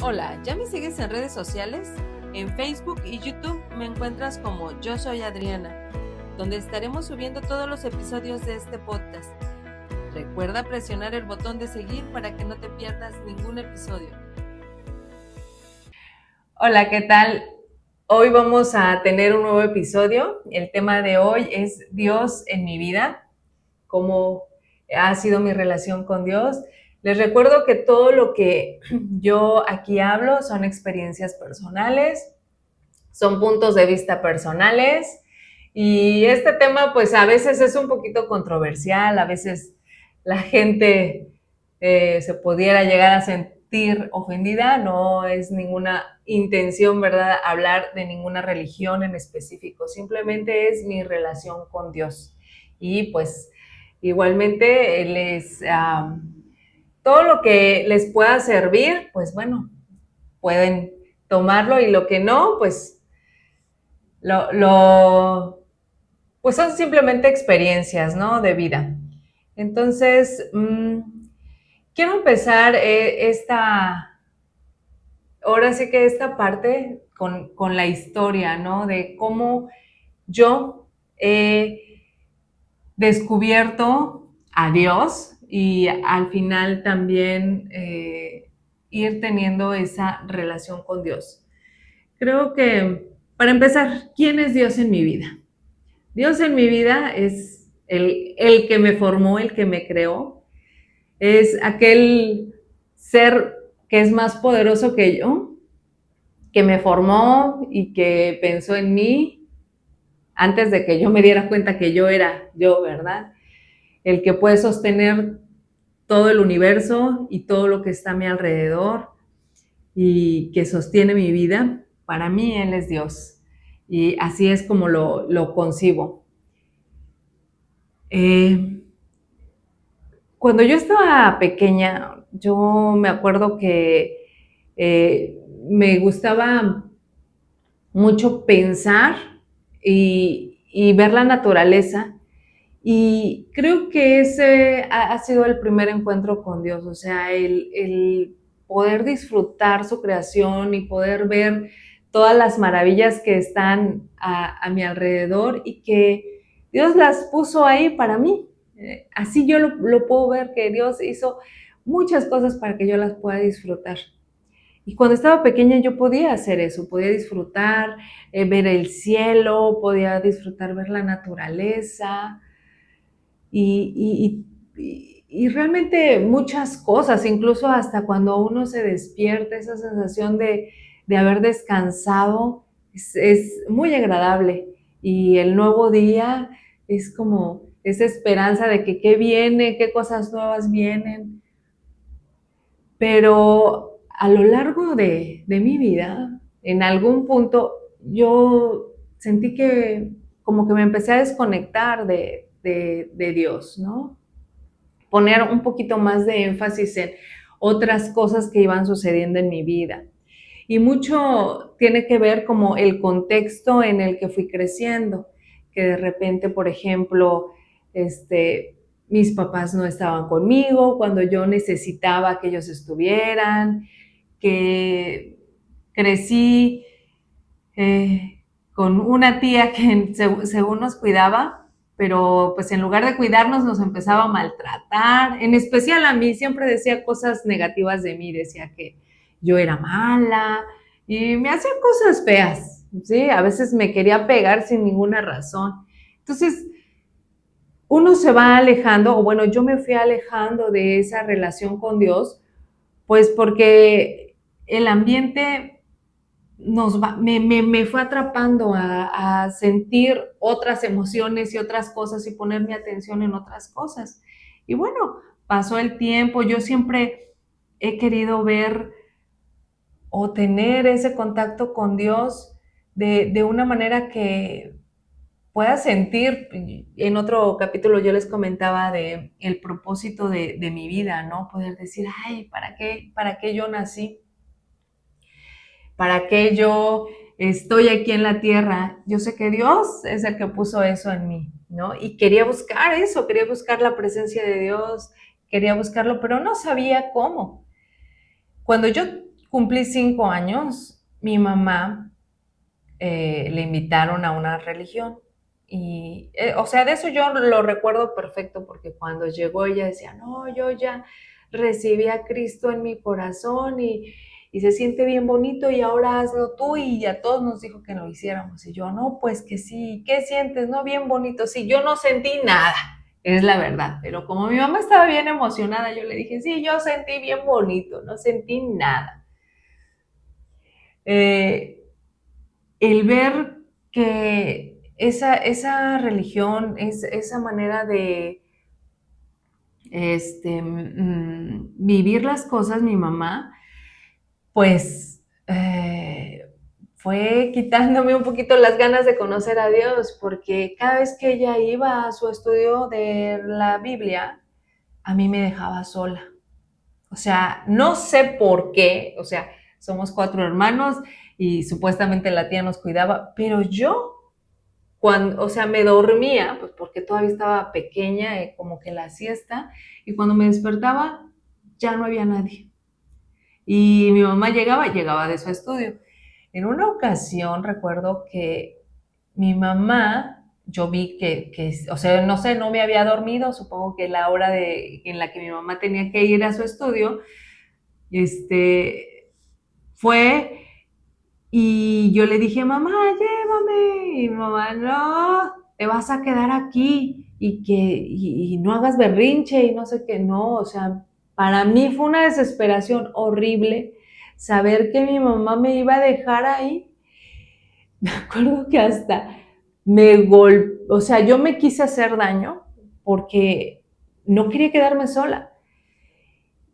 Hola, ¿ya me sigues en redes sociales? En Facebook y YouTube me encuentras como Yo Soy Adriana, donde estaremos subiendo todos los episodios de este podcast. Recuerda presionar el botón de seguir para que no te pierdas ningún episodio. Hola, ¿qué tal? Hoy vamos a tener un nuevo episodio. El tema de hoy es Dios en mi vida, cómo ha sido mi relación con Dios. Les recuerdo que todo lo que yo aquí hablo son experiencias personales, son puntos de vista personales y este tema pues a veces es un poquito controversial, a veces la gente se pudiera llegar a sentir ofendida, no es ninguna intención, ¿verdad?, hablar de ninguna religión en específico, simplemente es mi relación con Dios y pues igualmente todo lo que les pueda servir, pues bueno, pueden tomarlo y lo que no, pues pues son simplemente experiencias, ¿no?, de vida. Entonces, quiero empezar ahora sí que esta parte con la historia, ¿no?, de cómo yo he descubierto a Dios y al final también ir teniendo esa relación con Dios. Creo que, para empezar, ¿quién es Dios en mi vida? Dios en mi vida es el que me formó, el que me creó, es aquel ser que es más poderoso que yo, que me formó y que pensó en mí antes de que yo me diera cuenta que yo era yo, ¿verdad? El que puede sostener todo el universo y todo lo que está a mi alrededor y que sostiene mi vida. Para mí Él es Dios y así es como lo concibo. Cuando yo estaba pequeña, yo me acuerdo que me gustaba mucho pensar y ver la naturaleza. Y creo que ese ha sido el primer encuentro con Dios, o sea, el poder disfrutar su creación y poder ver todas las maravillas que están a mi alrededor y que Dios las puso ahí para mí. Así yo lo puedo ver, que Dios hizo muchas cosas para que yo las pueda disfrutar. Y cuando estaba pequeña yo podía hacer eso, podía disfrutar, ver el cielo, podía disfrutar ver la naturaleza, y realmente muchas cosas, incluso hasta cuando uno se despierta, esa sensación de haber descansado es muy agradable. Y el nuevo día es como esa esperanza de que qué viene, qué cosas nuevas vienen. Pero a lo largo de mi vida, en algún punto, yo sentí que como que me empecé a desconectar de Dios, ¿no? Poner un poquito más de énfasis en otras cosas que iban sucediendo en mi vida. Y mucho tiene que ver como el contexto en el que fui creciendo, que de repente, por ejemplo, mis papás no estaban conmigo cuando yo necesitaba que ellos estuvieran, que crecí con una tía que según nos cuidaba, pero pues en lugar de cuidarnos nos empezaba a maltratar. En especial a mí, siempre decía cosas negativas de mí, decía que yo era mala y me hacía cosas feas, ¿sí? A veces me quería pegar sin ninguna razón. Entonces, uno se va alejando, o bueno, yo me fui alejando de esa relación con Dios, pues porque el ambiente me fue atrapando a sentir otras emociones y otras cosas y poner mi atención en otras cosas. Y bueno, pasó el tiempo, yo siempre he querido ver o tener ese contacto con Dios de una manera que pueda sentir. En otro capítulo yo les comentaba de el propósito de mi vida, ¿no? Poder decir, ay, ¿para qué yo nací? ¿Para qué yo estoy aquí en la tierra? Yo sé que Dios es el que puso eso en mí, ¿no? Y quería buscar eso, quería buscar la presencia de Dios, quería buscarlo, pero no sabía cómo. Cuando yo cumplí 5 años, mi mamá le invitaron a una religión. Y, o sea, de eso yo lo recuerdo perfecto porque cuando llegó ella decía, no, yo ya recibí a Cristo en mi corazón y se siente bien bonito y ahora hazlo tú y a todos nos dijo que lo hiciéramos. Y yo, no, pues que sí, ¿qué sientes? No, bien bonito. Sí, yo no sentí nada, es la verdad. Pero como mi mamá estaba bien emocionada, yo le dije, sí, yo sentí bien bonito, no sentí nada. Eh, el ver que esa religión, esa manera de vivir las cosas, mi mamá, pues fue quitándome un poquito las ganas de conocer a Dios, porque cada vez que ella iba a su estudio de la Biblia, a mí me dejaba sola. O sea, no sé por qué, o sea, somos 4 hermanos y supuestamente la tía nos cuidaba, pero yo cuando, o sea, me dormía, pues porque todavía estaba pequeña, como que la siesta, y cuando me despertaba ya no había nadie. Y mi mamá llegaba de su estudio. En una ocasión recuerdo que mi mamá, yo vi o sea, no sé, no me había dormido, supongo que la hora en la que mi mamá tenía que ir a su estudio, fue y yo le dije, mamá, llévame. Y mi mamá, no, te vas a quedar aquí y no hagas berrinche y no sé qué. No, o sea, para mí fue una desesperación horrible saber que mi mamá me iba a dejar ahí. Me acuerdo que hasta o sea, yo me quise hacer daño porque no quería quedarme sola.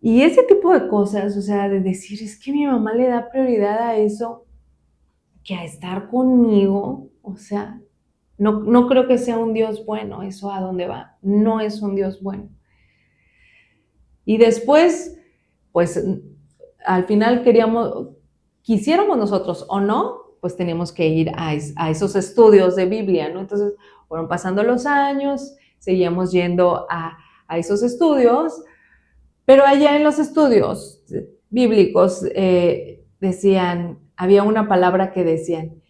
Y ese tipo de cosas, o sea, de decir, es que mi mamá le da prioridad a eso, que a estar conmigo, o sea, no creo que sea un Dios bueno, eso a dónde va, no es un Dios bueno. Y después, pues al final quisiéramos nosotros o no, pues teníamos que ir a esos estudios de Biblia, ¿no? Entonces fueron pasando los años, seguíamos yendo a esos estudios, pero allá en los estudios bíblicos había una palabra que decían,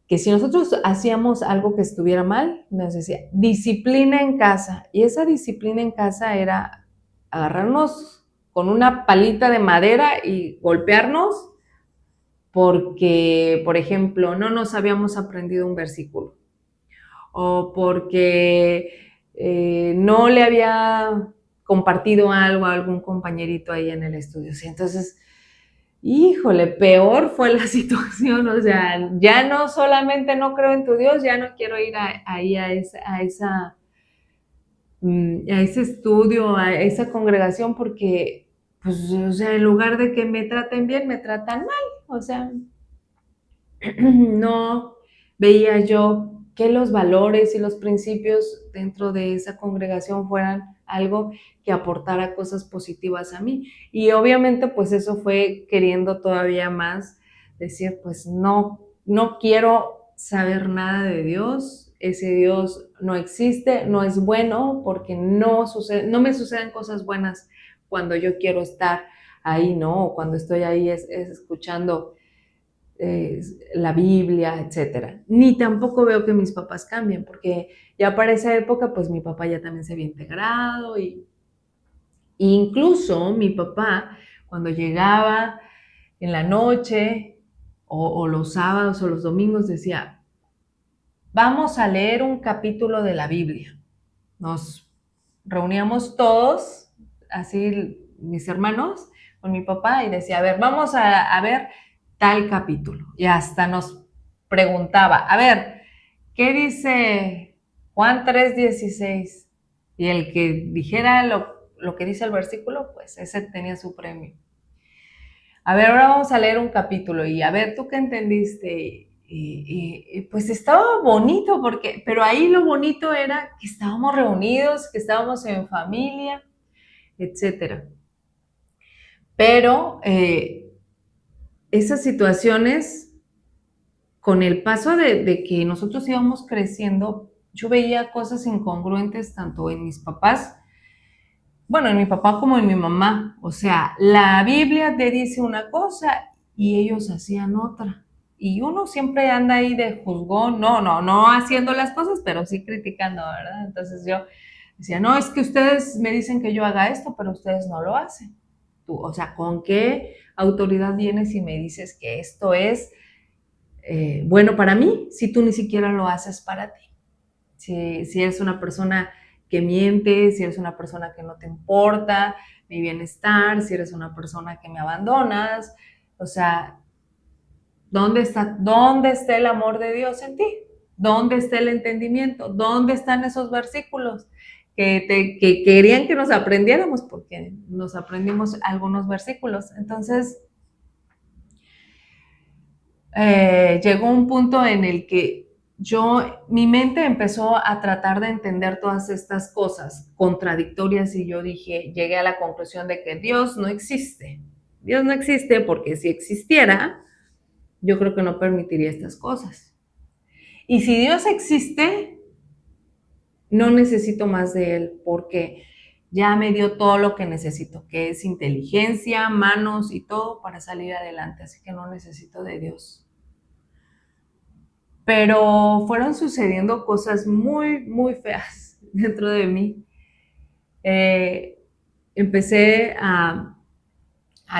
que si nosotros hacíamos algo que estuviera mal, nos decía, disciplina en casa. Y esa disciplina en casa era agarrarnos con una palita de madera y golpearnos porque, por ejemplo, no nos habíamos aprendido un versículo o porque no le había compartido algo a algún compañerito ahí en el estudio. ¿Sí? Entonces, híjole, peor fue la situación, o sea, ya no solamente no creo en tu Dios, ya no quiero ir ahí a ese estudio, a esa congregación, porque, pues, o sea, en lugar de que me traten bien, me tratan mal, o sea, no veía yo que los valores y los principios dentro de esa congregación fueran algo que aportara cosas positivas a mí. Y obviamente pues eso fue queriendo todavía más decir, pues no quiero saber nada de Dios, ese Dios no existe, no es bueno porque no me suceden cosas buenas cuando yo quiero estar ahí, ¿no? O cuando estoy ahí es escuchando la Biblia, etcétera. Ni tampoco veo que mis papás cambien, porque ya para esa época, pues mi papá ya también se había integrado y incluso mi papá, cuando llegaba en la noche o los sábados o los domingos, decía, vamos a leer un capítulo de la Biblia. Nos reuníamos todos, así mis hermanos, con mi papá y decía, a ver, vamos a ver tal capítulo. Y hasta nos preguntaba, a ver, ¿qué dice Juan 3:16? Y el que dijera lo que dice el versículo, pues ese tenía su premio. A ver, ahora vamos a leer un capítulo y a ver, ¿tú qué entendiste? Y pues estaba bonito, pero ahí lo bonito era que estábamos reunidos, que estábamos en familia, etcétera. Pero esas situaciones, con el paso de que nosotros íbamos creciendo, yo veía cosas incongruentes tanto en mis papás, bueno, en mi papá como en mi mamá. O sea, la Biblia te dice una cosa y ellos hacían otra. Y uno siempre anda ahí de juzgón, no haciendo las cosas, pero sí criticando, ¿verdad? Entonces yo decía, no, es que ustedes me dicen que yo haga esto, pero ustedes no lo hacen. Tú, o sea, ¿con qué autoridad vienes y me dices que esto es bueno para mí si tú ni siquiera lo haces para ti? Si eres una persona que miente, si eres una persona que no te importa mi bienestar, si eres una persona que me abandonas, o sea, dónde está el amor de Dios en ti? ¿Dónde está el entendimiento? ¿Dónde están esos versículos que querían que nos aprendiéramos? Porque nos aprendimos algunos versículos. Entonces, llegó un punto en el que mi mente empezó a tratar de entender todas estas cosas contradictorias y yo llegué a la conclusión de que Dios no existe. Dios no existe porque si existiera, yo creo que no permitiría estas cosas. Y si Dios existe, no necesito más de Él porque ya me dio todo lo que necesito, que es inteligencia, manos y todo para salir adelante, así que no necesito de Dios. Pero fueron sucediendo cosas muy, muy feas dentro de mí. Empecé a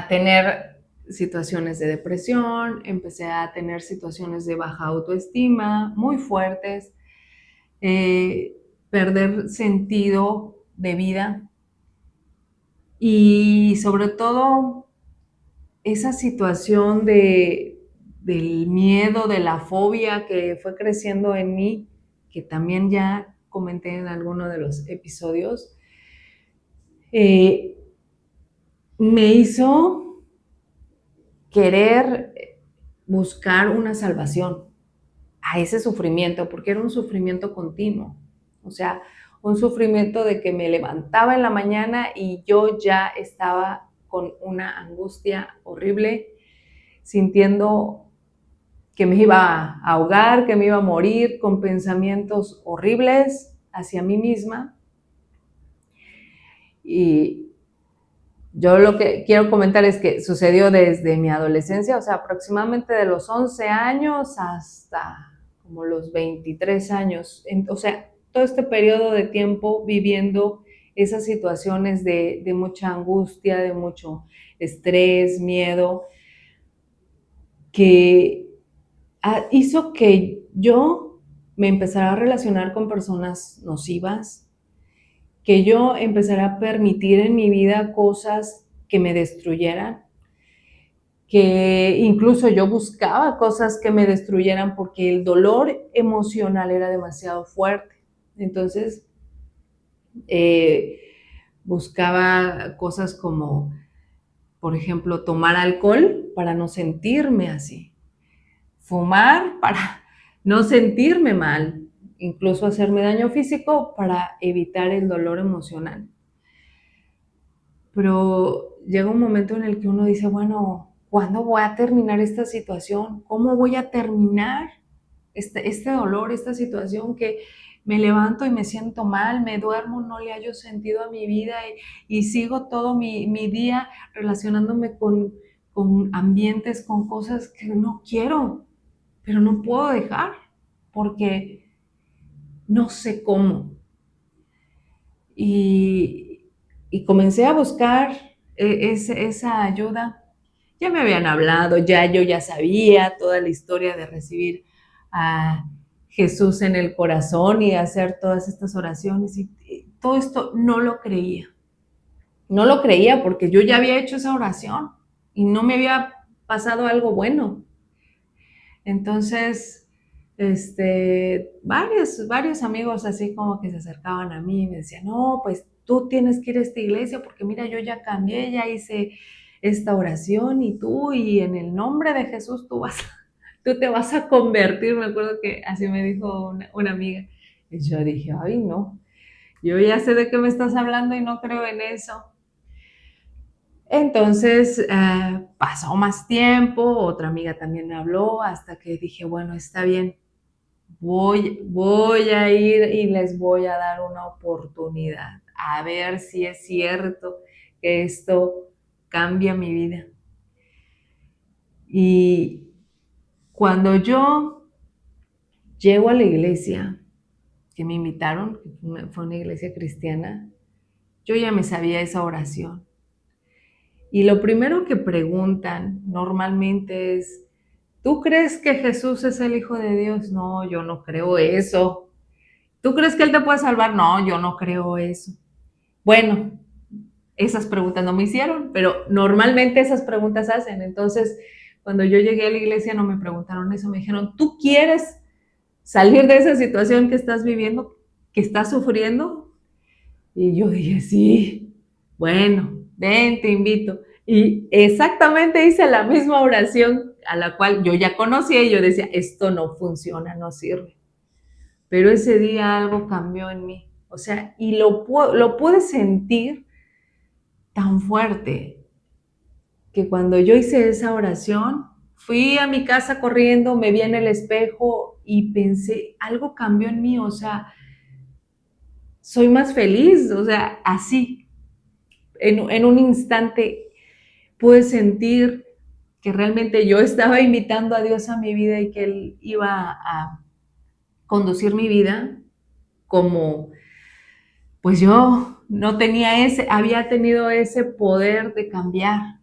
tener situaciones de depresión, empecé a tener situaciones de baja autoestima muy fuertes, perder sentido de vida y sobre todo esa situación del miedo, de la fobia que fue creciendo en mí, que también ya comenté en alguno de los episodios, eh, me hizo querer buscar una salvación a ese sufrimiento, porque era un sufrimiento continuo, o sea, un sufrimiento de que me levantaba en la mañana y yo ya estaba con una angustia horrible, sintiendo que me iba a ahogar, que me iba a morir, con pensamientos horribles hacia mí misma. Y yo lo que quiero comentar es que sucedió desde mi adolescencia, o sea, aproximadamente de los 11 años hasta como los 23 años. O sea, todo este periodo de tiempo viviendo esas situaciones de mucha angustia, de mucho estrés, miedo, que hizo que yo me empezara a relacionar con personas nocivas, que yo empezara a permitir en mi vida cosas que me destruyeran, que incluso yo buscaba cosas que me destruyeran porque el dolor emocional era demasiado fuerte. Entonces, eh, buscaba cosas como, por ejemplo, tomar alcohol para no sentirme así, fumar para no sentirme mal, incluso hacerme daño físico para evitar el dolor emocional. Pero llega un momento en el que uno dice, bueno, ¿cuándo voy a terminar esta situación? ¿Cómo voy a terminar este dolor, esta situación que me levanto y me siento mal, me duermo, no le hallo sentido a mi vida y sigo todo mi día relacionándome con ambientes, con cosas que no quiero, pero no puedo dejar porque no sé cómo? Y, y comencé a buscar esa ayuda. Ya me habían hablado, yo ya sabía toda la historia de recibir a Jesús en el corazón y hacer todas estas oraciones y todo esto no lo creía. No lo creía porque yo ya había hecho esa oración y no me había pasado algo bueno. Entonces, varios amigos así como que se acercaban a mí y me decían, no, pues tú tienes que ir a esta iglesia porque mira, yo ya cambié, ya hice esta oración y tú, y en el nombre de Jesús tú te vas a convertir. Me acuerdo que así me dijo una amiga. Y yo dije, ay, no, yo ya sé de qué me estás hablando y no creo en eso. Entonces pasó más tiempo, otra amiga también me habló hasta que dije, bueno, está bien, voy a ir y les voy a dar una oportunidad, a ver si es cierto que esto cambia mi vida. Y cuando yo llego a la iglesia, que me invitaron, que fue una iglesia cristiana, yo ya me sabía esa oración. Y lo primero que preguntan normalmente es, ¿tú crees que Jesús es el Hijo de Dios? No, yo no creo eso. ¿Tú crees que Él te puede salvar? No, yo no creo eso. Bueno, esas preguntas no me hicieron, pero normalmente esas preguntas hacen. Entonces, cuando yo llegué a la iglesia no me preguntaron eso, me dijeron, ¿tú quieres salir de esa situación que estás viviendo, que estás sufriendo? Y yo dije, sí, bueno, ven, te invito. Y exactamente hice la misma oración a la cual yo ya conocía y yo decía, esto no funciona, no sirve. Pero ese día algo cambió en mí. O sea, y lo pude sentir tan fuerte que cuando yo hice esa oración, fui a mi casa corriendo, me vi en el espejo y pensé, algo cambió en mí, o sea, soy más feliz, o sea, así, en un instante pude sentir que realmente yo estaba invitando a Dios a mi vida y que Él iba a conducir mi vida como, pues yo no tenía había tenido ese poder de cambiar.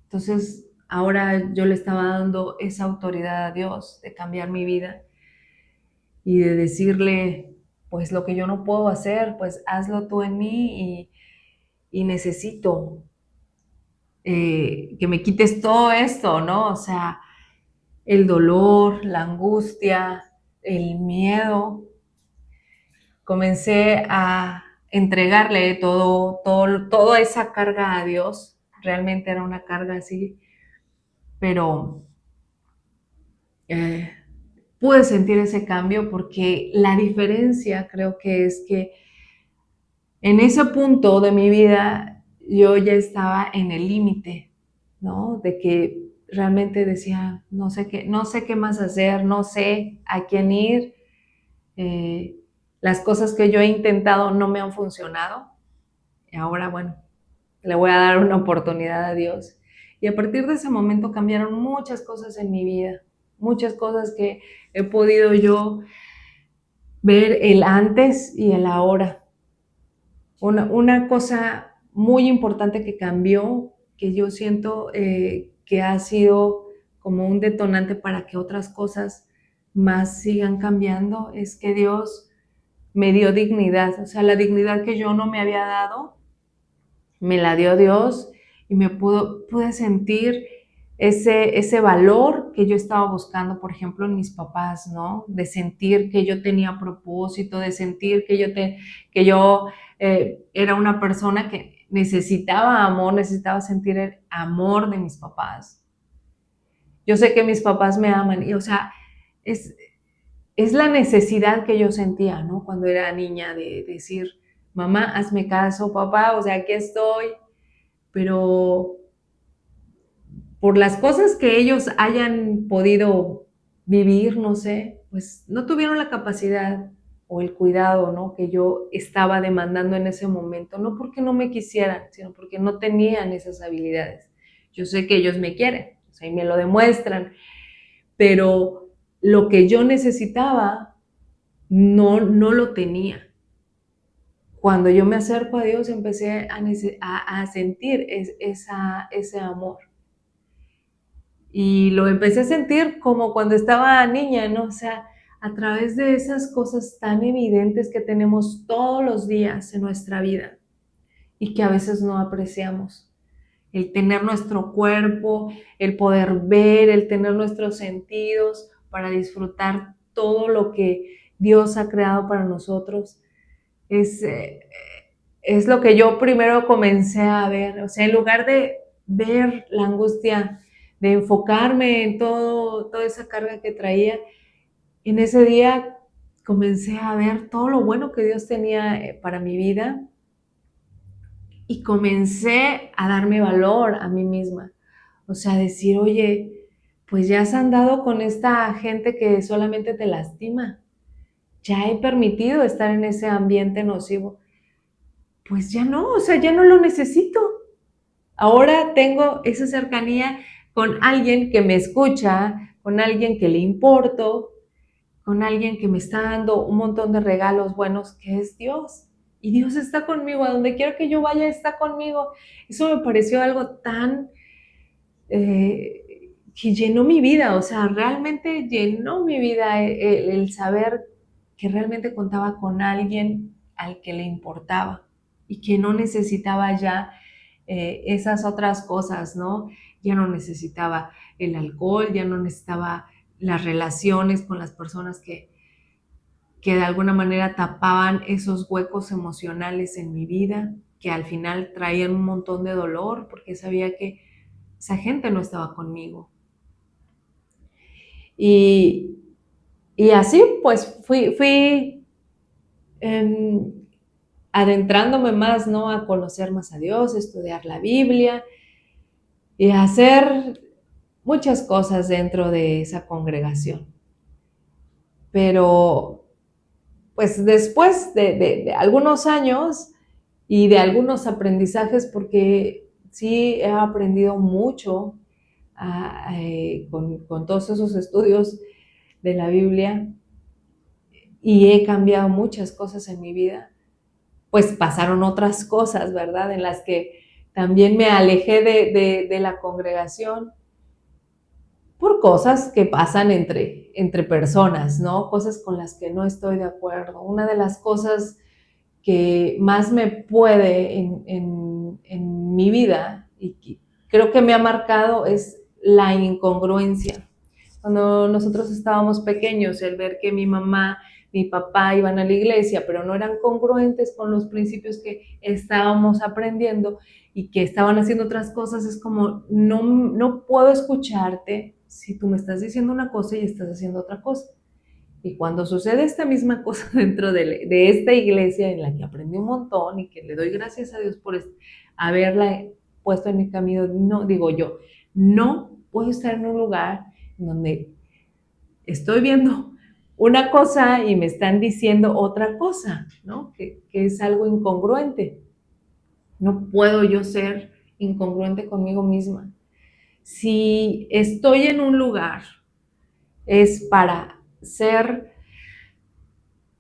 Entonces, ahora yo le estaba dando esa autoridad a Dios de cambiar mi vida y de decirle, pues lo que yo no puedo hacer, pues hazlo tú en mí y necesito que me quites todo esto, ¿no? O sea, el dolor, la angustia, el miedo. Comencé a entregarle toda esa carga a Dios. Realmente era una carga así, pero eh, pude sentir ese cambio porque la diferencia creo que es que en ese punto de mi vida yo ya estaba en el límite, ¿no? De que realmente decía, no sé qué más hacer, no sé a quién ir. Eh, las cosas que yo he intentado no me han funcionado. Y ahora, bueno, le voy a dar una oportunidad a Dios. Y a partir de ese momento cambiaron muchas cosas en mi vida, muchas cosas que he podido yo ver el antes y el ahora. Una cosa muy importante que cambió, que yo siento que ha sido como un detonante para que otras cosas más sigan cambiando, es que Dios me dio dignidad. O sea, la dignidad que yo no me había dado, me la dio Dios y pude sentir ese valor que yo estaba buscando, por ejemplo, en mis papás, ¿no? De sentir que yo tenía propósito, de sentir que yo era una persona que necesitaba amor, necesitaba sentir el amor de mis papás. Yo sé que mis papás me aman y, o sea, es, es la necesidad que yo sentía, ¿no? Cuando era niña de decir, mamá, hazme caso, papá, o sea, aquí estoy, pero por las cosas que ellos hayan podido vivir, no sé, pues no tuvieron la capacidad o el cuidado, ¿no? Que yo estaba demandando en ese momento, no porque no me quisieran, sino porque no tenían esas habilidades. Yo sé que ellos me quieren, o sea, y me lo demuestran, pero lo que yo necesitaba no lo tenía. Cuando yo me acerco a Dios empecé a sentir ese amor. Y lo empecé a sentir como cuando estaba niña, ¿no? O sea, a través de esas cosas tan evidentes que tenemos todos los días en nuestra vida y que a veces no apreciamos. El tener nuestro cuerpo, el poder ver, el tener nuestros sentidos para disfrutar todo lo que Dios ha creado para nosotros. Es, es lo que yo primero comencé a ver. O sea, en lugar de ver la angustia, de enfocarme en toda esa carga que traía, en ese día comencé a ver todo lo bueno que Dios tenía para mi vida y comencé a darme valor a mí misma. O sea, decir, oye, pues ya has andado con esta gente que solamente te lastima. Ya he permitido estar en ese ambiente nocivo. Pues ya no, o sea, ya no lo necesito. Ahora tengo esa cercanía con alguien que me escucha, con alguien que le importo, con alguien que me está dando un montón de regalos buenos, que es Dios. Y Dios está conmigo, a donde quiera que yo vaya, está conmigo. Eso me pareció algo tan que llenó mi vida, o sea, realmente llenó mi vida el saber que realmente contaba con alguien al que le importaba y que no necesitaba ya esas otras cosas, ¿no? Ya no necesitaba el alcohol, ya no necesitaba las relaciones con las personas que de alguna manera tapaban esos huecos emocionales en mi vida, que al final traían un montón de dolor porque sabía que esa gente no estaba conmigo. Y, y así pues fui adentrándome más, ¿no? A conocer más a Dios, estudiar la Biblia y a hacer muchas cosas dentro de esa congregación. Pero pues después de algunos años y de algunos aprendizajes, porque sí he aprendido mucho con todos esos estudios de la Biblia y he cambiado muchas cosas en mi vida, pues pasaron otras cosas, ¿verdad? En las que también me alejé de la congregación por cosas que pasan entre personas, ¿no? Cosas con las que no estoy de acuerdo. Una de las cosas que más me puede en mi vida y que creo que me ha marcado es la incongruencia. Cuando nosotros estábamos pequeños, el ver que mi mamá, mi papá iban a la iglesia, pero no eran congruentes con los principios que estábamos aprendiendo y que estaban haciendo otras cosas, es como, no puedo escucharte si tú me estás diciendo una cosa y estás haciendo otra cosa. Y cuando sucede esta misma cosa dentro de esta iglesia en la que aprendí un montón y que le doy gracias a Dios por haberla puesto en mi camino, no digo yo, no puedo estar en un lugar donde estoy viendo una cosa y me están diciendo otra cosa, ¿no? Que es algo incongruente. No puedo yo ser incongruente conmigo misma. Si estoy en un lugar, es para ser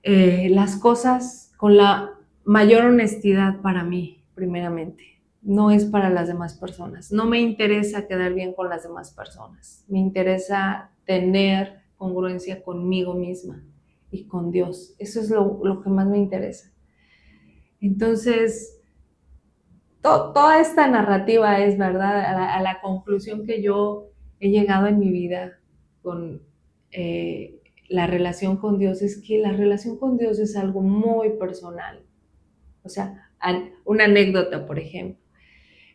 las cosas con la mayor honestidad para mí, primeramente. No es para las demás personas. No me interesa quedar bien con las demás personas. Me interesa tener congruencia conmigo misma y con Dios. Eso es lo que más me interesa. Entonces, toda esta narrativa es, ¿verdad? A la conclusión que yo he llegado en mi vida con la relación con Dios es que la relación con Dios es algo muy personal. O sea, una anécdota, por ejemplo.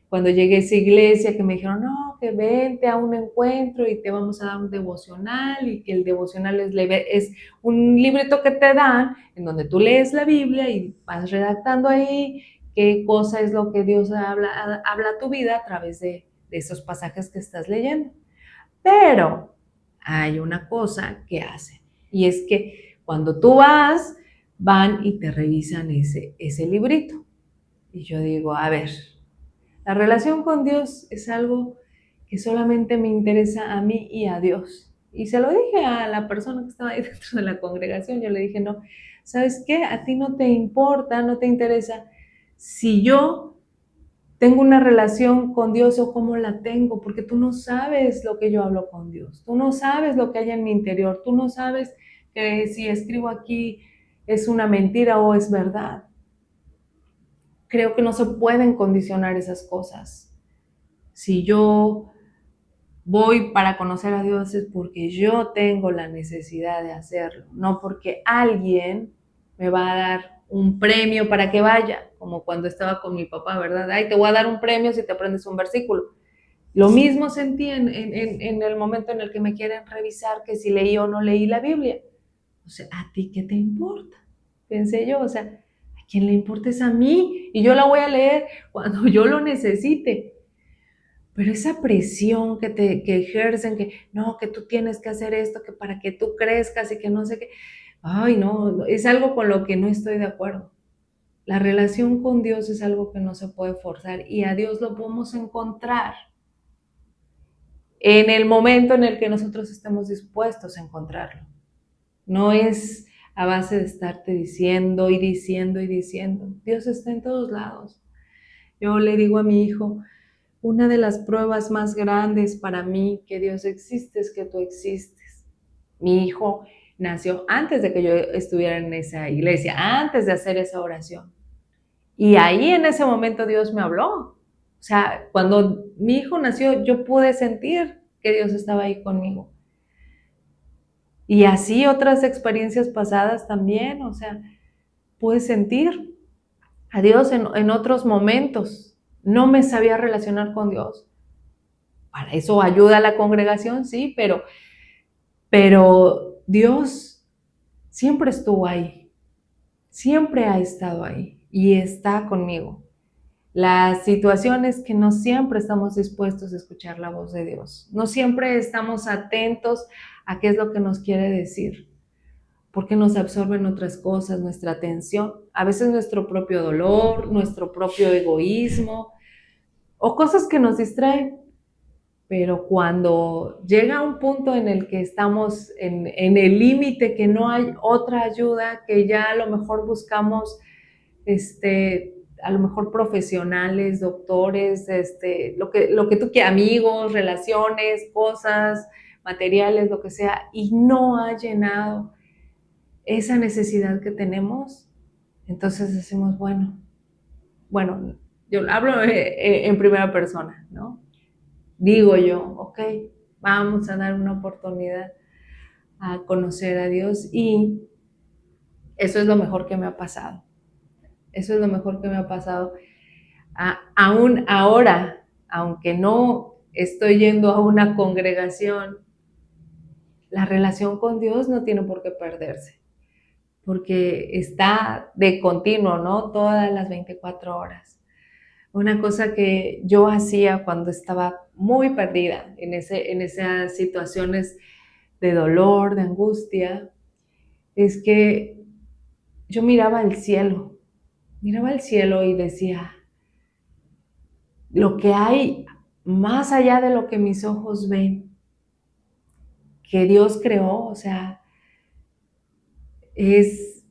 Cuando llegué a esa iglesia que me dijeron, no, que vente a un encuentro y te vamos a dar un devocional y que el devocional es un librito que te dan en donde tú lees la Biblia y vas redactando ahí qué cosa es lo que Dios habla a tu vida a través de esos pasajes que estás leyendo. Pero hay una cosa que hacen y es que cuando tú van y te revisan ese librito. Y yo digo, a ver, la relación con Dios es algo que solamente me interesa a mí y a Dios. Y se lo dije a la persona que estaba ahí dentro de la congregación, yo le dije, no, ¿sabes qué? A ti no te importa, no te interesa si yo tengo una relación con Dios o cómo la tengo, porque tú no sabes lo que yo hablo con Dios, tú no sabes lo que hay en mi interior, tú no sabes que si escribo aquí es una mentira o es verdad. Creo que no se pueden condicionar esas cosas. Si yo voy para conocer a Dios es porque yo tengo la necesidad de hacerlo, no porque alguien me va a dar un premio para que vaya, como cuando estaba con mi papá, ¿verdad? Ay, te voy a dar un premio si te aprendes un versículo. Lo mismo sentí en el momento en el que me quieren revisar que si leí o no leí la Biblia. O sea, ¿a ti qué te importa? Pensé yo, o sea, ¿a quién le importa es a mí? Y yo la voy a leer cuando yo lo necesite. Pero esa presión que ejercen, que no, que tú tienes que hacer esto, que para que tú crezcas y que no sé qué, ay, no, es algo con lo que no estoy de acuerdo. La relación con Dios es algo que no se puede forzar y a Dios lo podemos encontrar en el momento en el que nosotros estemos dispuestos a encontrarlo. No es a base de estarte diciendo y diciendo y diciendo. Dios está en todos lados. Yo le digo a mi hijo, una de las pruebas más grandes para mí que Dios existe es que tú existes. Mi hijo nació antes de que yo estuviera en esa iglesia, antes de hacer esa oración. Y ahí en ese momento Dios me habló. O sea, cuando mi hijo nació, yo pude sentir que Dios estaba ahí conmigo. Y así otras experiencias pasadas también, o sea, pude sentir a Dios en otros momentos. No me sabía relacionar con Dios. Para eso ayuda a la congregación, sí, pero Dios siempre estuvo ahí, siempre ha estado ahí y está conmigo. La situación es que no siempre estamos dispuestos a escuchar la voz de Dios, no siempre estamos atentos a qué es lo que nos quiere decir, porque nos absorben otras cosas, nuestra atención, a veces nuestro propio dolor, nuestro propio egoísmo o cosas que nos distraen. Pero cuando llega un punto en el que estamos en el límite, que no hay otra ayuda, que ya a lo mejor buscamos, a lo mejor profesionales, doctores, lo que tú quieras, amigos, relaciones, cosas, materiales, lo que sea, y no ha llenado esa necesidad que tenemos, entonces decimos, bueno, yo hablo en primera persona, ¿no? Digo yo, ok, vamos a dar una oportunidad a conocer a Dios y eso es lo mejor que me ha pasado. Eso es lo mejor que me ha pasado. Aún ahora, aunque no estoy yendo a una congregación, la relación con Dios no tiene por qué perderse, porque está de continuo, ¿no? Todas las 24 horas. Una cosa que yo hacía cuando estaba muy perdida en esas situaciones de dolor, de angustia, es que yo miraba al cielo y decía, lo que hay más allá de lo que mis ojos ven, que Dios creó, o sea, es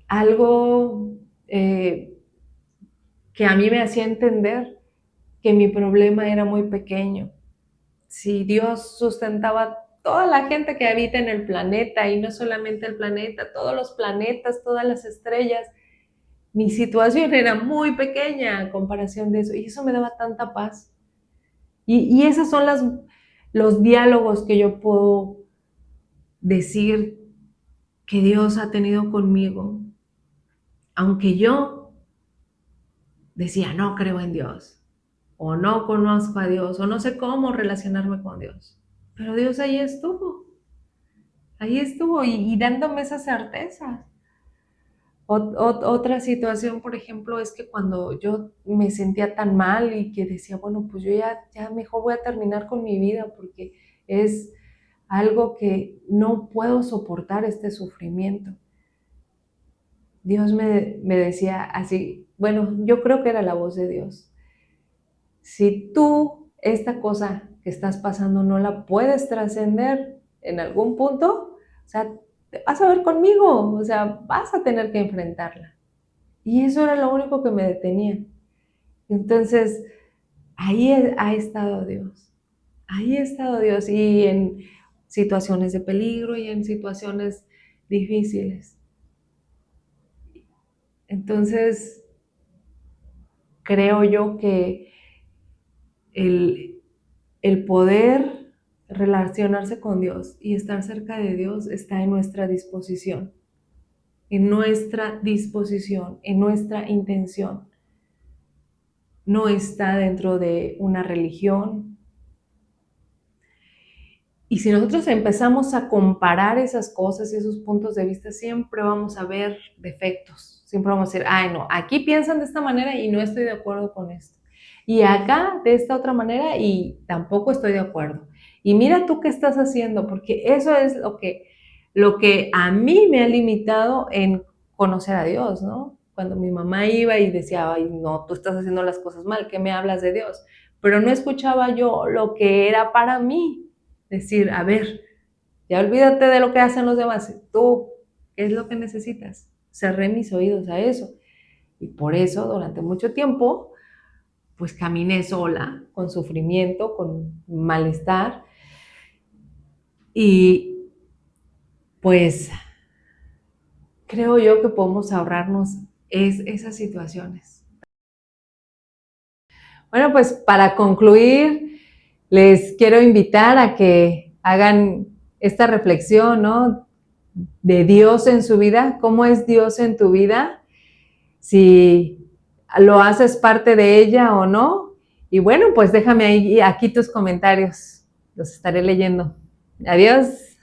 algo que a mí me hacía entender que mi problema era muy pequeño. Si Dios sustentaba toda la gente que habita en el planeta, y no solamente el planeta, todos los planetas, todas las estrellas, mi situación era muy pequeña en comparación de eso, y eso me daba tanta paz. Y esos son los diálogos que yo puedo decir que Dios ha tenido conmigo, aunque yo decía, no creo en Dios, o no conozco a Dios, o no sé cómo relacionarme con Dios. Pero Dios ahí estuvo y dándome esas certezas. Otra situación, por ejemplo, es que cuando yo me sentía tan mal y que decía, bueno, pues yo ya mejor voy a terminar con mi vida porque es algo que no puedo soportar este sufrimiento. Dios me decía así, bueno, yo creo que era la voz de Dios. Si tú esta cosa que estás pasando no la puedes trascender en algún punto, o sea, te vas a ver conmigo, o sea, vas a tener que enfrentarla. Y eso era lo único que me detenía. Entonces, ha estado Dios. Ahí ha estado Dios. Y en situaciones de peligro y en situaciones difíciles. Entonces, creo yo que el, el poder relacionarse con Dios y estar cerca de Dios está en nuestra disposición. En nuestra disposición, en nuestra intención. No está dentro de una religión. Y si nosotros empezamos a comparar esas cosas y esos puntos de vista, siempre vamos a ver defectos. Siempre vamos a decir, ay no, aquí piensan de esta manera y no estoy de acuerdo con esto. Y acá de esta otra manera y tampoco estoy de acuerdo. Y mira tú qué estás haciendo, porque eso es lo que a mí me ha limitado en conocer a Dios, ¿no? Cuando mi mamá iba y decía, ay no, tú estás haciendo las cosas mal, ¿qué me hablas de Dios? pero no escuchaba yo lo que era para mí. Decir, a ver, ya olvídate de lo que hacen los demás, tú, ¿qué es lo que necesitas? Cerré mis oídos a eso. Y por eso, durante mucho tiempo, pues caminé sola, con sufrimiento, con malestar. Y pues creo yo que podemos ahorrarnos esas situaciones. Bueno, pues para concluir, les quiero invitar a que hagan esta reflexión, ¿no? De Dios en su vida, ¿cómo es Dios en tu vida? Si lo haces parte de ella o no. Y bueno, pues déjame aquí tus comentarios, los estaré leyendo. Adiós.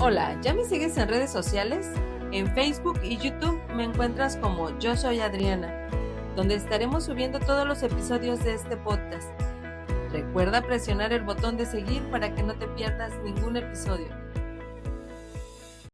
Hola, ¿ya me sigues en redes sociales? En Facebook y YouTube me encuentras como Yo Soy Adriana, donde estaremos subiendo todos los episodios de este podcast. Recuerda presionar el botón de seguir para que no te pierdas ningún episodio.